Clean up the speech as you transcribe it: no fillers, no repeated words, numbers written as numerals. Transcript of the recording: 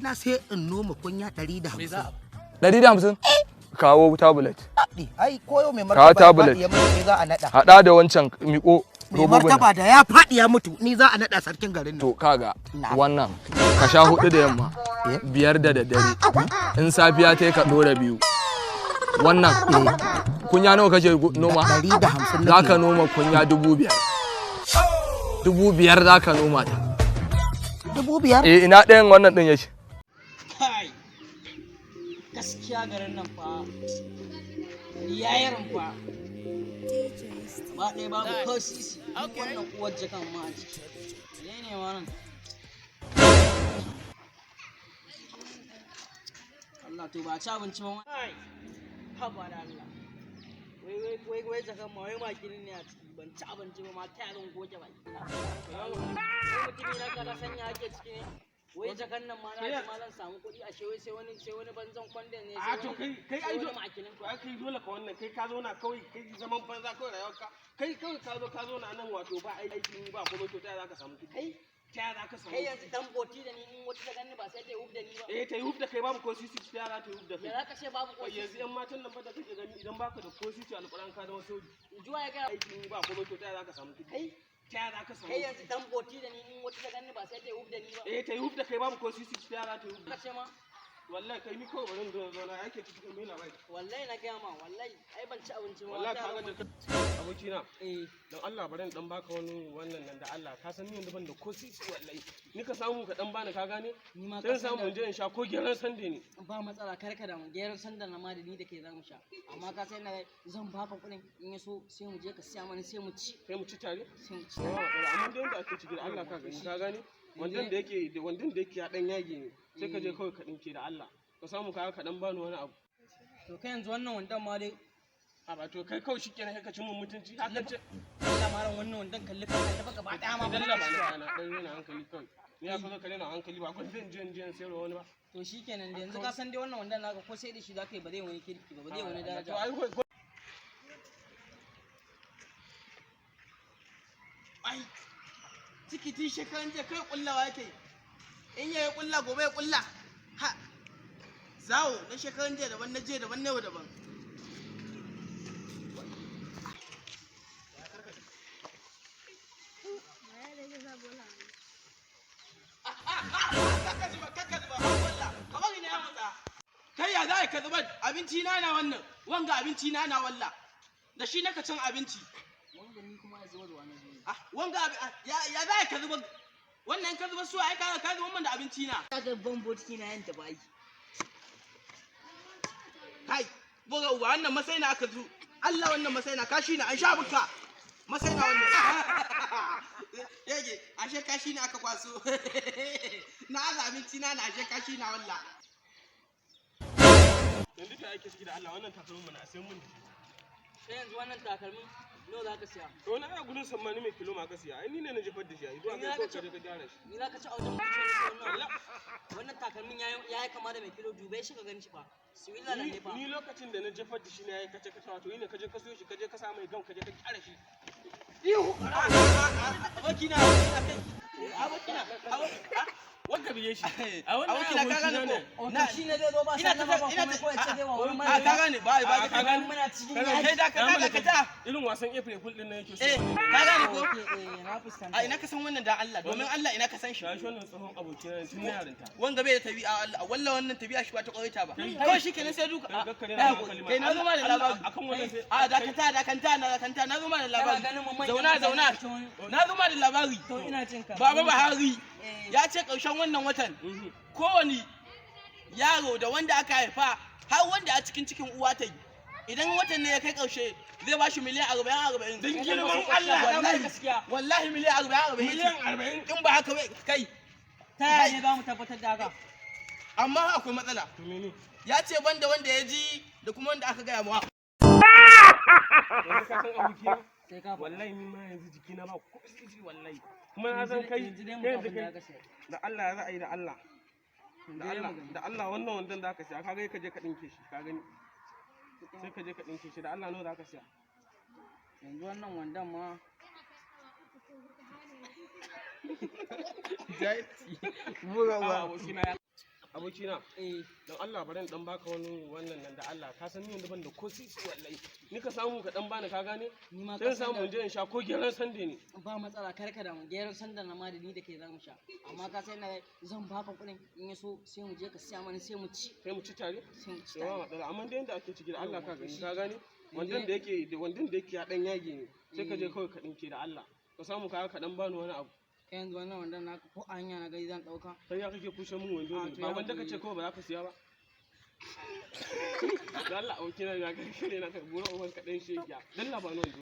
Na sai in noma kunya 150. 150? Kawo tablet. Ai koyo mai martaba ya mutu ne za a nada. Hada da wancan miko mai martaba da ya faɗi ya mutu ni za a nada sarkin garin nan. To kaga wannan ka sha 4 da yamma 5 da daddare in safiya ta ka dora 2 wannan kunya nawa kake noma? 150. Zaka noma kunya 5,000. 5,000 zaka noma ta. 5,000? Ina ɗayan wannan ɗin yake. Kai, gaskiya garin nan fa, yayarin fa, ba ɗaya babu ko sisi, wannan uwar jakan ma a ciki. Ne wannan? Allah to ba ci abinci ba. Kai, haba da Allah. Wai jakan ma wai makinin ne a ciki, ban ci abinci ba ma ta yaron goge baki. Mutum na kada sanya ake ciki ne. Wai jakan nan ma na ji malan samu kuɗi ashe wai sai wani banzan kwandon ne sai wani makinin to kai dole ka wannan kai ka zo na kawai kai zaman banza kawai rayuwarka kai kawai ka zo na nan wato ba aikin ba kuma to ta za ka samu kuɗi ta za ka samu kai yanzu dan boti da ni in wata ta ganni ba sai ta yi hub da ni ba ta yi hub da kai babu ko sisi ta za ta yi hub da kai ya za ka ce babu ko sisi yanzu yan matan nan ba da kake gani idan baka da ko sisi alƙur'an ka zama soji juwa ya ga aikin ba kuma to ta za ka samu kuɗi kai yanzu dan boti da ni in wata ta ganni ba sai ta yi hub da ni ba ta yi hub da kai babu ko sisi ta za ta yi hub ka ce ma wallahi kai ni kawai barin zo na yake cikin mai labari wallahi na gaya ma wallahi ai ban ci abinci ba wallahi ka ga abokina dan Allah bari dan baka wannan nan da Allah ka san ni yanzu ban da ko sisi wallahi ni ka samu ka dan bani ka gane ni ma sai samu in je in sha ko geran sande ne ba matsala karka da geran sanda na ma da ni da ke za mu sha amma ka sai na zan baka kuɗin in ya so sai mu je ka siya mana sai mu ci tare sai mu ci amma da yanda ake ciki da Allah ka gane wandan da yake ya dan yage ne sai ka je kawai ka dinke da Allah ka samu ka dan bani wani abu to kai yanzu wannan wandan ma dai a ba to kai kawai shikenan kai ka cin mun mutunci haka ce Allah malam wannan wandan kalli ka baka ba daya ma dalla ba na dan yana hankali kawai ni ya fa ka rena hankali ba ko zan je sayar wani ba to shikenan da yanzu ka san dai wannan wandan naka ko sai da shi zaka yi ba zai wani kirki ba zai wani daraja ai ciki tun shekaran jiya kai kullawa yake in yayi kulla gobe ya kulla ha zawo na shekaran jiya daban na jiya daban na yau daban kai ya za ka zubar abinci na wannan wanga abinci na walla da shi naka cin abinci wanga ni kuma ya zubar da wani wanga ya za ka zubar wannan ka zubar su ai ka zubar man da abinci na kaga bamboti na yanta bai kai boga uba wannan masai na aka zu Allah wannan masai na kashi na an sha buka masai na wannan yage ashe kashi na aka kwaso na Allah abinci na ashe kashi na wallah yanzu ta ake ciki da Allah wannan takalmin mu na sai mun sai yanzu wannan takalmin nawa za ka siya to na ga gudun sammani mai kilo ma ka siya ai ni ne na jefar da shi ai zuwa ga ka je ka gyara shi ni za ka ci a wajen mutum wannan takalmin ya yi kama da mai kilo dubai shi ka gani shi fa su illa ne fa ni lokacin da na jefar da shi ne yayi kace kace wato ni ne ka je ka siyo shi ka je ka sa mai gam ka je ka gyara shi ihu abokina wanda biye shi a wannan ka gane ko na shi ne zai zo ba sai ba kuma ko ya ce zai wa wurin mai ka gane ba ka gane muna cikin yayi kai da irin wasan April din nan yake so ka gane ko na fuskanta. A ina ka san wannan da Allah domin Allah ina ka san shi. Shi wannan tsohon abokin tun na yarinta. Wanga bai da tabi'a Allah wallahi wannan tabi'a shi ba ta ƙwaita ba. Kawai shi kenan sai duka. Kai na zo ma da labari. Akan wannan sai a dakanta na zo ma da labari. Zauna. Na zo ma da labari. To ina jin ka. Baba Buhari ya ce ƙarshen wannan watan kowani yaro da wanda aka haifa har wanda a cikin uwa ta yi idan watan ne ya kai ƙarshe zai ba shi miliyan 40. Din girman Allah wallahi miliyan 40. Miliyan 40 in ba haka kai ta yaya ne za mu tabbatar da haka? Amma akwai matsala. Ya ce banda wanda ya ji da kuma wanda aka gaya mawa. Yanzu ka san abokina? Wallahi ni ma yanzu jikina ba ko sisi wallahi. Kuma na san kai da Allah ya ra'ayi da Allah. Da Allah wannan wandan da aka siya kaga ka je ka dinke shi ka gani. Sai ka je ka dinke shi da Allah nawa za ka siya? Yanzu wannan wandan ma Jai. Buga ba. abokina eh don Allah bari dan baka wani wannan nan da Allah ka san ni yanzu ban da ko sisi wallahi ni ka samu ka dan bani ka gane ni ma sai ka san samu in je in sha ko geran sande ne ba matsala kar ka damu gerar sanda na ma da ni da kai za mu sha amma ka sai na zan baka kuɗin in ya so sai mu je ka siya mana sai mu ci sai mu ci tare sai mu ci yawa tare matsala amma da yanda ake ciki da Allah ka gani ka gane wandan da yake ya dan yage ne sai ka je kawai ka dinke da Allah ka samu ka dan bani wani abu kai yanzu wannan wanda naka ko a hanya na gari zan ɗauka sai ya kake kushe mun wando ne ba wanda kace kawai ba za ka siya ba da Allah abokina na kai kare na ka bura uban ka dan shegiya dan labarin